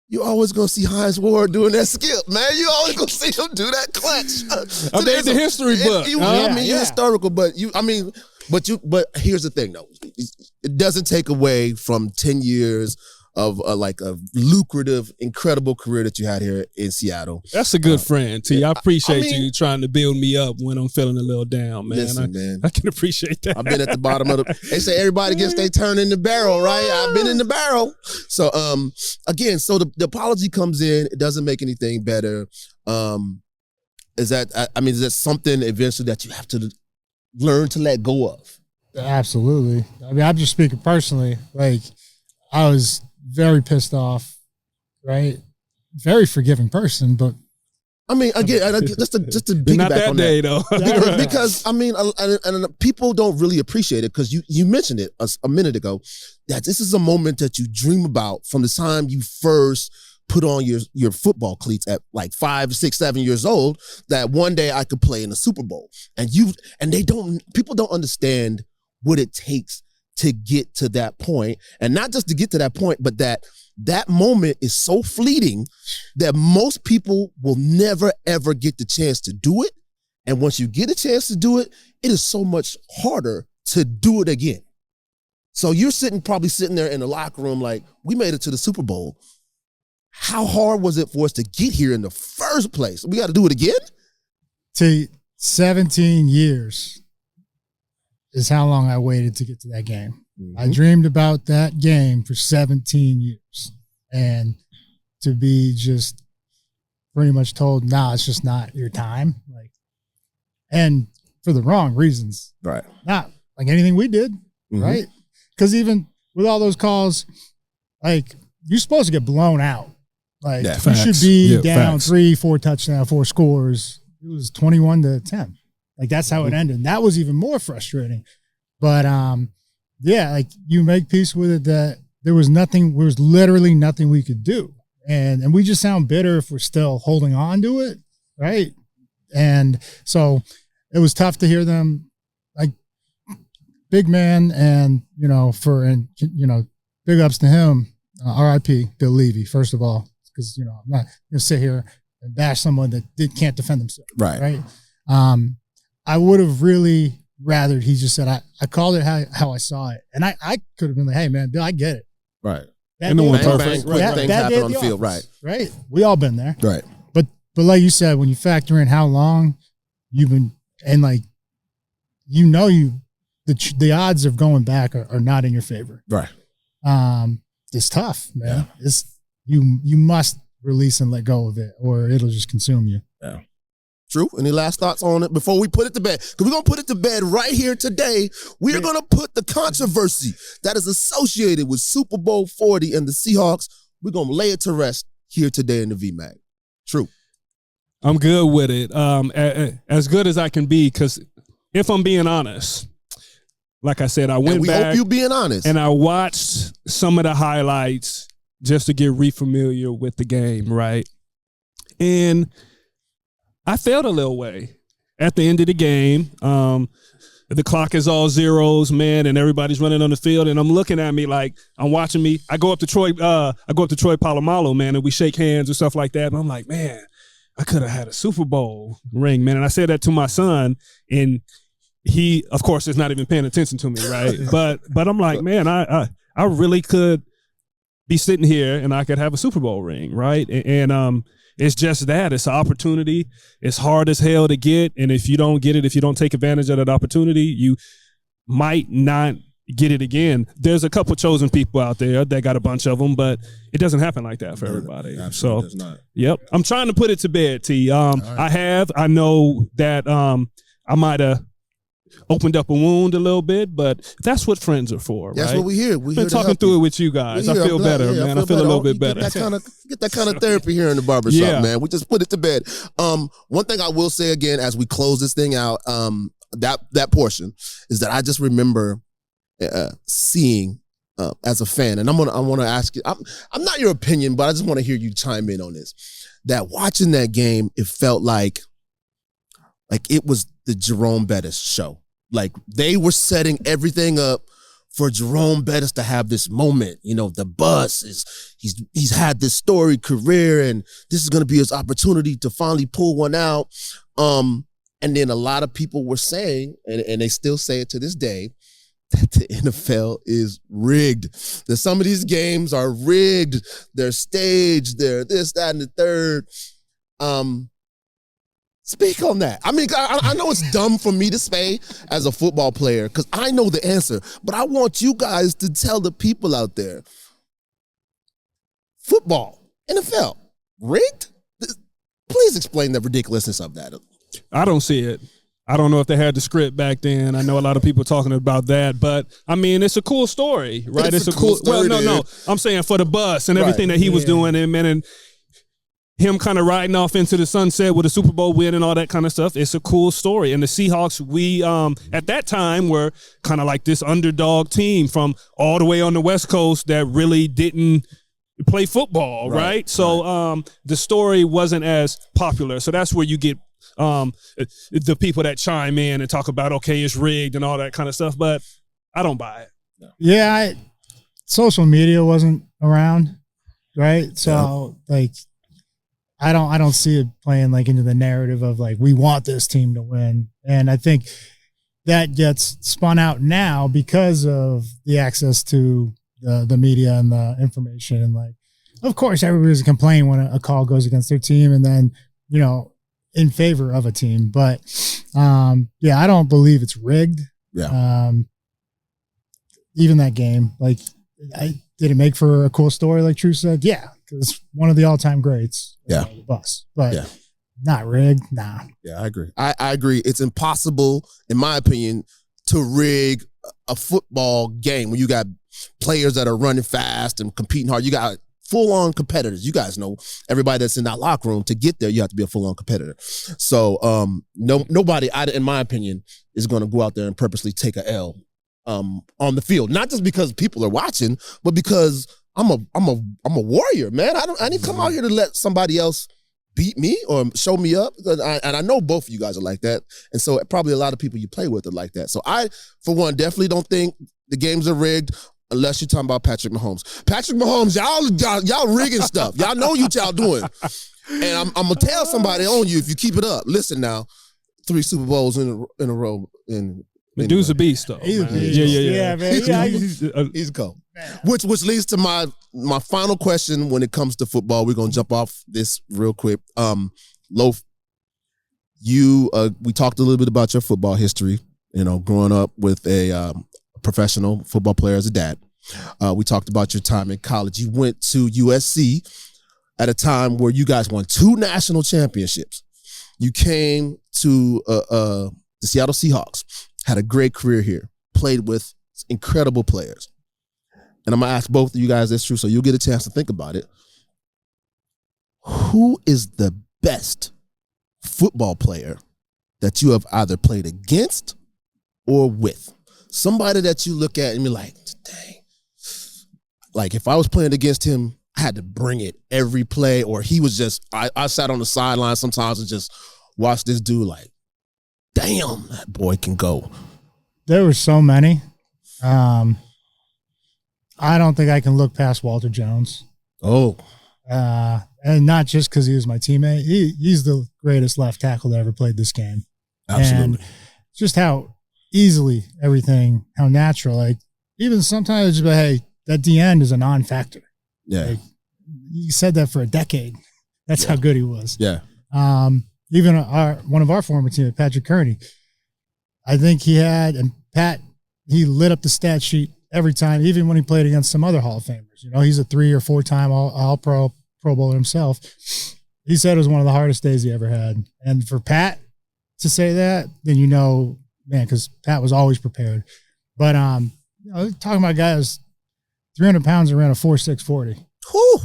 You're always going to see Hines Ward doing that skip, man. You're always going to see him do that clutch. I made the history book. You're historical, but here's the thing, though. It doesn't take away from 10 years of a lucrative, incredible career that you had here in Seattle. That's a good friend, T. I appreciate you trying to build me up when I'm feeling a little down, man. Listen, man. I can appreciate that. I've been at the bottom of they say everybody gets their turn in the barrel, right? I've been in the barrel. So, again, so the apology comes in. It doesn't make anything better. Is that something eventually that you have to learn to let go of? Absolutely. I'm just speaking personally. Like, I was very pissed off, right? Very forgiving person, but again, just to piggyback not that on day that, though. because and people don't really appreciate it because you mentioned it a minute ago that this is a moment that you dream about from the time you first put on your football cleats at like 5, 6, 7 years old. That one day I could play in the Super Bowl, and people don't understand what it takes to get to that point, and not just to get to that point, but that moment is so fleeting that most people will never, ever get the chance to do it. And once you get a chance to do it, it is so much harder to do it again. So you're probably sitting there in the locker room like, we made it to the Super Bowl. How hard was it for us to get here in the first place? We got to do it again? To 17 years is how long I waited to get to that game. Mm-hmm. I dreamed about that game for 17 years. And to be just pretty much told, nah, it's just not your time. And for the wrong reasons. Right. Not like anything we did, right? Because even with all those calls, you're supposed to get blown out. You should be down 3, 4 touchdowns, 4 scores. It was 21-10. That's how it ended. And that was even more frustrating. But you make peace with it that there was literally nothing we could do. And we just sound bitter if we're still holding on to it, right? And so it was tough to hear them, big man, and big ups to him. R.I.P. Bill Levy, first of all, because I'm not gonna sit here and bash someone that can't defend themselves, right? I would have really rather he just said, I called it how I saw it. And I could have been like, hey, man, Bill, I get it. Right. And no one perfect. Things happen on the field, right. Right. We all been there. Right. But like you said, when you factor in how long you've been, and the odds of going back are not in your favor. Right. It's tough, man. Yeah. You must release and let go of it, or it'll just consume you. Yeah. True. Any last thoughts on it before we put it to bed? Because we're going to put it to bed right here today. We are going to put the controversy that is associated with Super Bowl 40 and the Seahawks. We're going to lay it to rest here today in the VMAG. True. I'm good with it. As good as I can be, because if I'm being honest, like I said, I went back. We hope you being honest. And I watched some of the highlights just to get refamiliar with the game, right? And I felt a little way at the end of the game. The clock is all zeros, man, and everybody's running on the field, and I'm looking at me like I'm watching me. I go up to Troy Polamalu, man, and we shake hands and stuff like that. And I'm like, man, I could have had a Super Bowl ring, man. And I said that to my son, and he, of course, is not even paying attention to me, right? but I'm like, man, I really could be sitting here and I could have a Super Bowl ring, right? And it's just that. It's an opportunity. It's hard as hell to get. And if you don't get it, if you don't take advantage of that opportunity, you might not get it again. There's a couple chosen people out there that got a bunch of them, but it doesn't happen like that for everybody. Absolutely does not. Yep. I'm trying to put it to bed, T. Right. I know that I might have opened up a wound a little bit, but that's what friends are for, that's right? what we hear. We've been talking through it with you guys. I feel better, man. I feel a little bit better. Get that kind of therapy here in the barbershop, man. We just put it to bed. One thing I will say again as we close this thing out, that portion is that I just remember seeing as a fan, and I want to ask you. I'm not your opinion, but I just want to hear you chime in on this. That watching that game, it felt like it was the Jerome Bettis show. Like they were setting everything up for Jerome Bettis to have this moment. You know, the bus is he's had this storied career, and this is going to be his opportunity to finally pull one out. And then a lot of people were saying, and they still say it to this day, that the NFL is rigged. That some of these games are rigged. They're staged. They're this, that, and the third. Speak on that. I mean, I know it's dumb for me to say as a football player because I know the answer, but I want you guys to tell the people out there. Football, NFL, rigged? Please explain the ridiculousness of that. I don't see it. I don't know if they had the script back then. I know a lot of people talking about that, but I mean, it's a cool story, right? It's a cool story. Well, no. I'm saying for the bus and everything that he was doing, and him kind of riding off into the sunset with a Super Bowl win and all that kind of stuff. It's a cool story. And the Seahawks, we at that time were kind of like this underdog team from all the way on the West Coast that really didn't play football, right? So the story wasn't as popular. So that's where you get the people that chime in and talk about, okay, it's rigged and all that kind of stuff. But I don't buy it. Yeah, social media wasn't around, right? So I don't see it playing like into the narrative of like, we want this team to win. And I think that gets spun out now because of the access to the media and the information. And like, of course, everybody's complaining when a call goes against their team and then, you know, in favor of a team. But I don't believe it's rigged. Yeah. Even that game, like, did it make for a cool story, like True said? Yeah, because one of the all-time greats. Yeah, the bus, but not rigged. Nah. Yeah, I agree. I agree. It's impossible, in my opinion, to rig a football game when you got players that are running fast and competing hard. You got full-on competitors. You guys know everybody that's in that locker room. To get there, you have to be a full-on competitor. So, nobody, in my opinion, is going to go out there and purposely take a L on the field. Not just because people are watching, but because I'm a warrior, man. I didn't come out here to let somebody else beat me or show me up. And I know both of you guys are like that. And so probably a lot of people you play with are like that. So I, for one, definitely don't think the games are rigged unless you're talking about Patrick Mahomes. Patrick Mahomes, y'all rigging stuff. Y'all know what y'all doing. And I'm going to tell somebody on you if you keep it up. Listen now, 3 Super Bowls in a row. The dude's a beast, though. He's a beast. Yeah, man. Yeah, he's cool. Which leads to my final question when it comes to football. We're gonna jump off this real quick. Lof, we talked a little bit about your football history. You know, growing up with a professional football player as a dad. We talked about your time in college. You went to USC at a time where you guys won 2 national championships. You came to the Seattle Seahawks, had a great career here, played with incredible players. And I'm going to ask both of you guys this, true, so you'll get a chance to think about it. Who is the best football player that you have either played against or with? Somebody that you look at and be like, dang. Like, if I was playing against him, I had to bring it every play, or he was just, I sat on the sideline sometimes and just watched this dude like, damn, that boy can go. There were so many. I don't think I can look past Walter Jones. Oh. And not just because he was my teammate. He's the greatest left tackle that ever played this game. Absolutely. And just how easily everything, how natural. Like, even sometimes it's just like, hey, that D end is a non-factor. Yeah. Like, you said that for a decade. That's how good he was. Yeah. Even one of our former teammates, Patrick Kearney, I think he had, and Pat, he lit up the stat sheet every time, even when he played against some other Hall of Famers. You know, he's a 3 or 4 time All Pro Bowler himself. He said it was one of the hardest days he ever had. And for Pat to say that, then you know, man, because Pat was always prepared. But you know, talking about guys 300 pounds and ran a 4.6 40. Whew.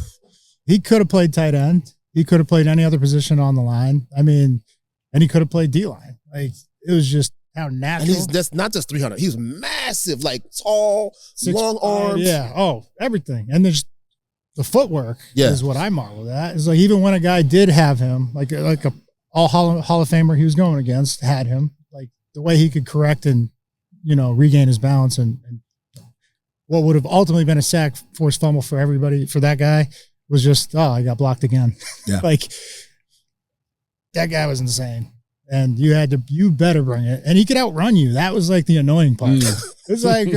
He could have played tight end. He could have played any other position on the line. I mean, and he could have played D-line. Like, it was just how natural. And that's not just 300. He was massive, like tall, 6'5", long arms. Yeah. Oh, everything. And there's the footwork is what I marveled at. It's like, even when a guy did have him, like a all Hall of Famer he was going against had him, like the way he could correct and, you know, regain his balance and what would have ultimately been a sack, forced fumble for everybody, for that guy, was just, oh, I got blocked again. Yeah. Like, that guy was insane. And you better bring it. And he could outrun you. That was like the annoying part. It's like,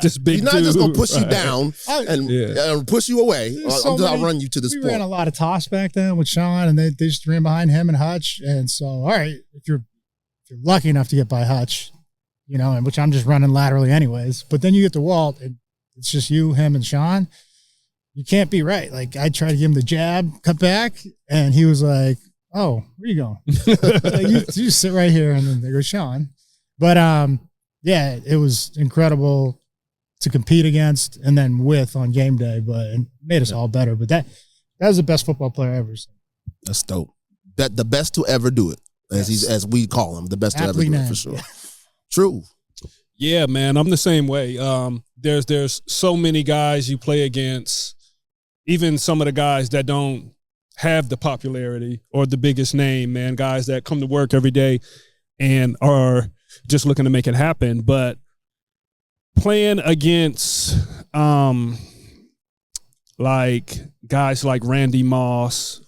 just big. He's not just going to push you right. down and push you away. I'm just outrun you to this point. We ran a lot of toss back then with Sean, and they just ran behind him and Hutch. And so, all right, if you're lucky enough to get by Hutch, you know, and which I'm just running laterally anyways. But then you get to Walt, and it's just you, him, and Sean. You can't be right. Like, I tried to give him the jab, cut back, and he was like, oh, where you going? Like, you just sit right here, and then there goes Sean. But yeah, it was incredible to compete against and then with on game day, but it made us all better. But that was the best football player I ever seen. That's dope. That the best to ever do it, as we call him, the best to ever do it, for sure. True. Yeah, man, I'm the same way. There's so many guys you play against, even some of the guys that don't have the popularity or the biggest name, man, guys that come to work every day and are just looking to make it happen. But playing against like guys like Randy Moss,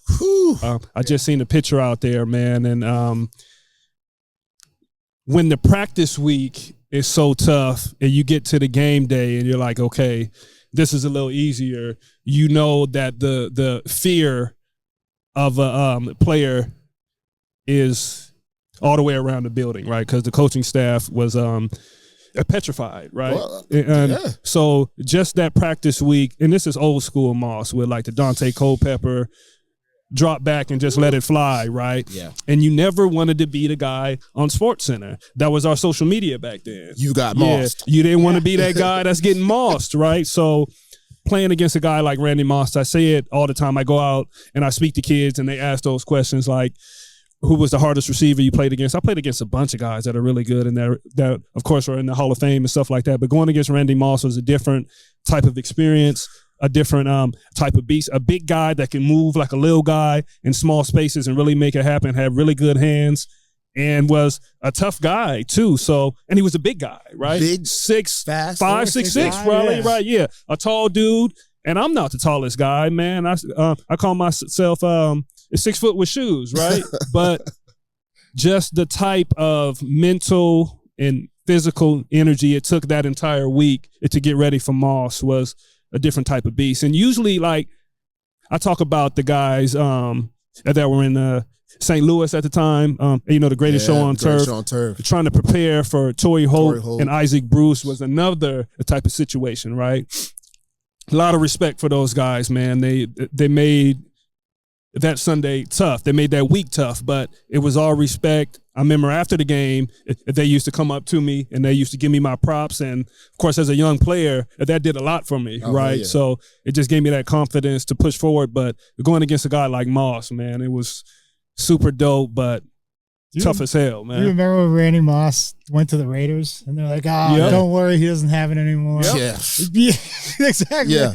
I just seen a picture out there, man, and when the practice week is so tough and you get to the game day and you're like, okay, this is a little easier, you know that the fear of a player is all the way around the building, right? Because the coaching staff was petrified, right? Well, so just that practice week, and this is old school Moss with like the Dante Culpepper drop back and just let it fly, right? Yeah. And you never wanted to be the guy on SportsCenter. That was our social media back then. You got mossed. You didn't want to be that guy that's getting mossed, right? So playing against a guy like Randy Moss, I say it all the time. I go out and I speak to kids and they ask those questions like, who was the hardest receiver you played against? I played against a bunch of guys that are really good and that of course are in the Hall of Fame and stuff like that. But going against Randy Moss was a different type of experience, a different type of beast, a big guy that can move like a little guy in small spaces and really make it happen, have really good hands, and was a tough guy too. So, and he was a big guy, right? Big, 6'5", fast, 6'6", probably, right? Yeah, a tall dude. And I'm not the tallest guy, man. I call myself 6 foot with shoes, right? But just the type of mental and physical energy it took that entire week to get ready for Moss was a different type of beast. And usually, like, I talk about the guys that were in St. Louis at the time, you know, the greatest show on turf. Trying to prepare for Torrey Holt and Isaac Bruce was another type of situation, right? A lot of respect for those guys, man. They made that Sunday tough. They made that week tough, but it was all respect. I remember after the game, they used to come up to me and they used to give me my props. And of course, as a young player, that did a lot for me, right? Yeah. So it just gave me that confidence to push forward. But going against a guy like Moss, man, it was super dope, but tough as hell, man. You remember when Randy Moss went to the Raiders and they're like, don't worry, he doesn't have it anymore. Yeah. Yeah, exactly. Yeah.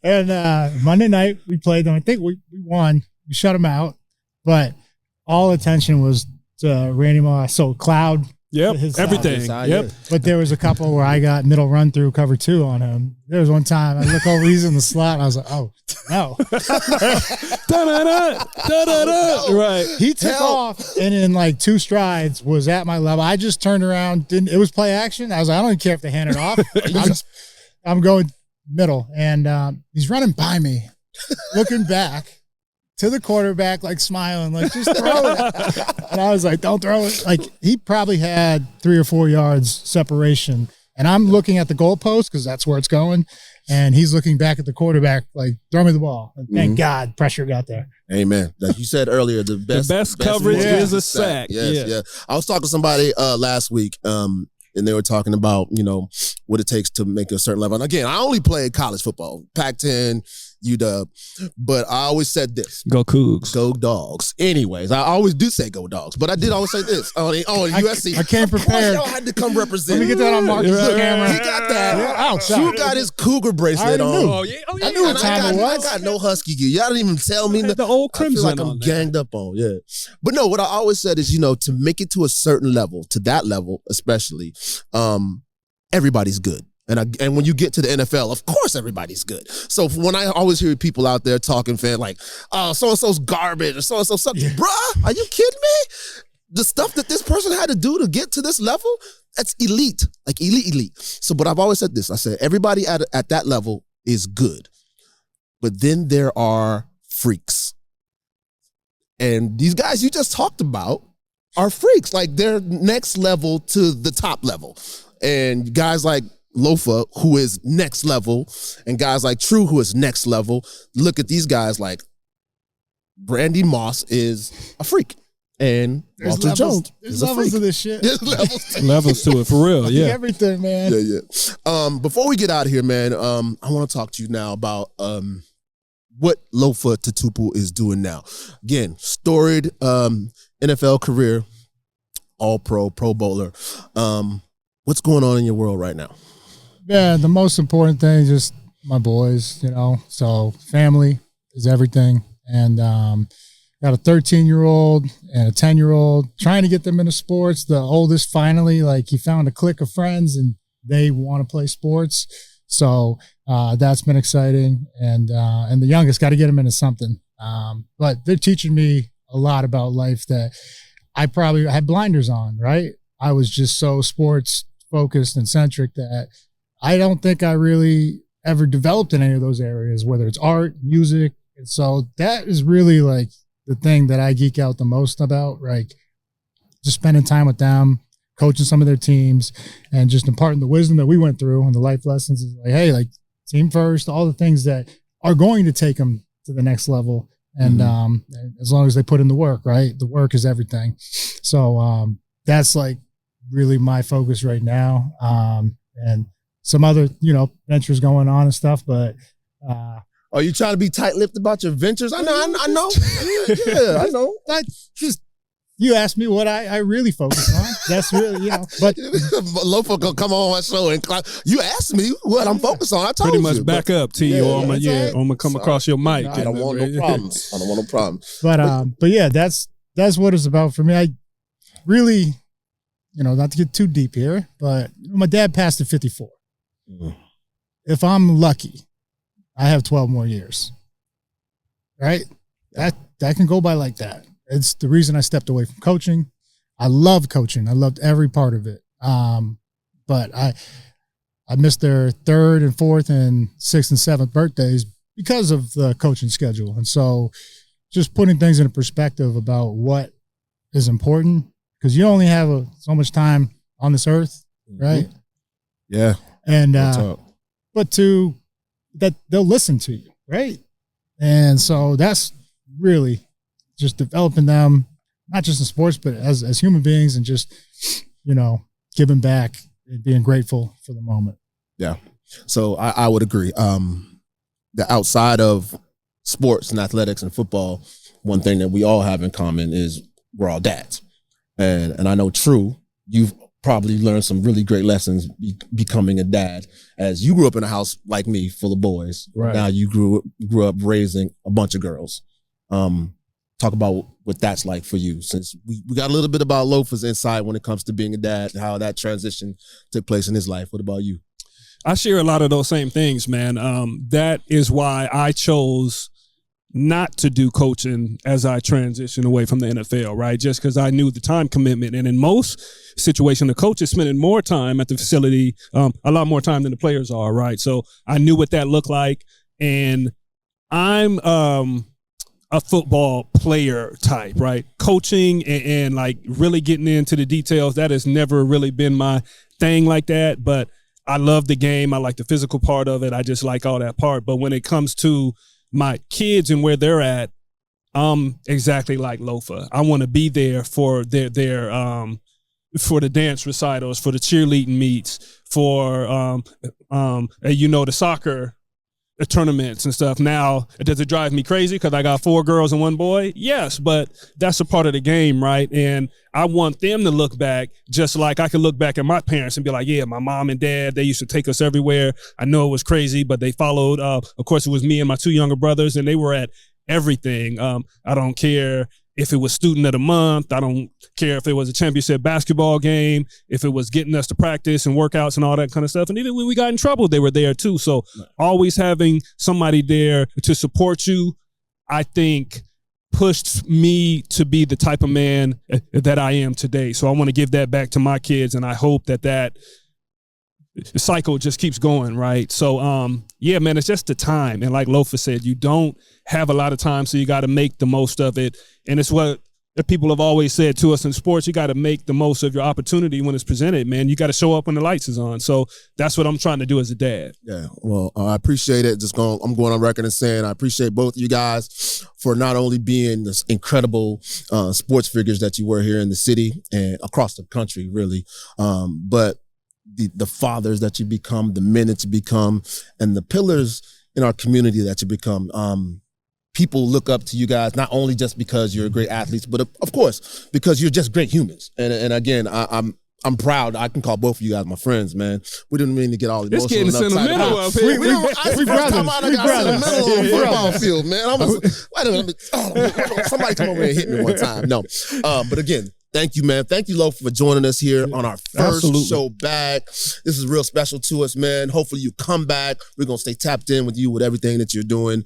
And Monday night we played them. I think we won. We shut them out. But all attention was to Randy Moss. So Cloud. Yep, everything. Yep. But there was a couple where I got middle run through cover 2 on him. There was one time I look over, he's in the slot. And I was like, oh, no. Right. He took off and in like 2 strides was at my level. I just turned around. It was play action. I was like, I don't even care if they hand it off. I'm going middle. And he's running by me, looking back to the quarterback, like smiling, like just throw it. And I was like, don't throw it. Like he probably had 3 or 4 yards separation. And I'm looking at the goalpost because that's where it's going. And he's looking back at the quarterback, like, throw me the ball. And thank God pressure got there. Amen. Like you said earlier, the best coverage is a sack. Yes, yeah. I was talking to somebody last week, and they were talking about, what it takes to make a certain level. And again, I only played college football, Pac-10, UW, but I always said this. Go Cougs. Go Dogs. Anyways, I always do say go Dogs, but I did always say this on USC. I came prepared. Y'all had to come represent. Let me get that on Marcus' camera. He got that. Drew got his Cougar bracelet on. Oh, yeah. I knew what time it was. I got no Husky gear. Y'all didn't even tell me. The old Crimson I feel like I'm ganged up on, But no, what I always said is, to make it to a certain level, to that level especially, everybody's good. And when you get to the NFL, of course everybody's good. So when I always hear people out there talking, like, oh, so-and-so's garbage or so-and-so something. Yeah. Bruh, are you kidding me? The stuff that this person had to do to get to this level, that's elite. Like elite. So, but I've always said this. I said, everybody at that level is good. But then there are freaks. And these guys you just talked about are freaks. Like they're next level to the top level. And guys like Lofa, who is next level, and guys like True, who is next level. Look at these guys like Randy Moss is a freak. And Walter Jones is a freak. There's levels to this shit. There's levels to it, for real, yeah. Everything, man. Yeah. Before we get out of here, man, I want to talk to you now about what Lofa Tatupu is doing now. Again, storied NFL career, All-Pro, Pro Bowler. What's going on in your world right now? Yeah, the most important thing is just my boys, So family is everything. And got a 13-year-old and a 10-year-old, trying to get them into sports. The oldest finally, he found a clique of friends and they want to play sports. So that's been exciting. And the youngest, got to get them into something. But they're teaching me a lot about life that I probably had blinders on, right? I was just so sports focused and centric that I don't think I really ever developed in any of those areas, whether it's art, music. And so that is really the thing that I geek out the most about, just spending time with them, coaching some of their teams, and just imparting the wisdom that we went through and the life lessons. Is hey, team first, all the things that are going to take them to the next level. And as long as they put in the work, right? The work is everything. So that's really my focus right now. And some other, ventures going on and stuff, but are you trying to be tight-lipped about your ventures? I know. I know. You asked me what I really focus on. That's really, but Lofa gonna come on my show and you asked me what I'm focused on. I told you. Pretty much back up to you, or I'm gonna come across your mic. I don't want no problems. I don't want no problems. But yeah, that's what it's about for me. I really, not to get too deep here, but my dad passed at 54. Mm-hmm. If I'm lucky, I have 12 more years. Right? That can go by like that. It's the reason I stepped away from coaching. I love coaching. I loved every part of it. But I missed their 3rd and 4th and 6th and 7th birthdays because of the coaching schedule. And so just putting things into perspective about what is important, because you only have so much time on this earth, right? Yeah. And but that they'll listen to you, right? And so that's really just developing them, not just in sports, but as human beings, and just, giving back and being grateful for the moment. Yeah. So I would agree. The outside of sports and athletics and football, one thing that we all have in common is we're all dads. And I know, True, you've probably learned some really great lessons becoming a dad, as you grew up in a house like me, full of boys. Right. Now you grew up raising a bunch of girls. Talk about what that's like for you, since we got a little bit about Lofa's insight when it comes to being a dad and how that transition took place in his life. What about you? I share a lot of those same things, man. That is why I chose not to do coaching as I transitioned away from the NFL, right? Just because I knew the time commitment. And in most situations, the coach is spending more time at the facility, a lot more time than the players are, right? So I knew what that looked like. And I'm a football player type, right? Coaching and like really getting into the details, that has never really been my thing like that. But I love the game. I like the physical part of it. I just like all that part. But when it comes to my kids and where they're at, I'm exactly like Lofa. I want to be there for their for the dance recitals, for the cheerleading meets, for the soccer tournaments and stuff. Now, does it drive me crazy because I got 4 girls and 1 boy? Yes, but that's a part of the game, right? And I want them to look back just like I could look back at my parents and be like, yeah, my mom and dad, they used to take us everywhere. I know it was crazy, but they followed. Of course, it was me and my 2 younger brothers, and they were at everything. I don't care if it was student of the month. I don't care if it was a championship basketball game, if it was getting us to practice and workouts and all that kind of stuff. And even when we got in trouble, they were there too. So always having somebody there to support you, I think, pushed me to be the type of man that I am today. So I want to give that back to my kids, and I hope that cycle just keeps going, right? So, yeah, man, it's just the time. And like Lofa said, you don't have a lot of time, so you got to make the most of it. And it's what people have always said to us in sports. You got to make the most of your opportunity when it's presented, man. You got to show up when the lights is on. So that's what I'm trying to do as a dad. Yeah, well, I appreciate it. I'm going on record and saying I appreciate both of you guys for not only being this incredible sports figures that you were here in the city and across the country, really, but the fathers that you become, the men that you become, and the pillars in our community that you become. People look up to you guys, not only just because you're great athletes, but of course, because you're just great humans. And again, I'm proud. I can call both of you guys my friends, man. We didn't mean to get all emotional. It's getting sentimental up here. We brothers. I got sentimental on the football field, man. Somebody come over here and hit me one time. No. But again, thank you, man. Thank you, Lofa, for joining us here on our first show back. This is real special to us, man. Hopefully you come back. We're going to stay tapped in with you with everything that you're doing.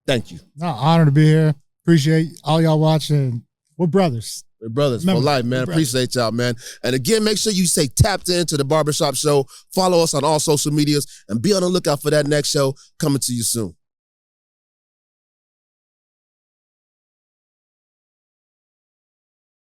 Thank you. No, honor to be here. Appreciate all y'all watching. We're brothers. We're brothers for life, man. Appreciate y'all, man. And again, make sure you stay tapped into the Barbershop Show. Follow us on all social medias and be on the lookout for that next show coming to you soon.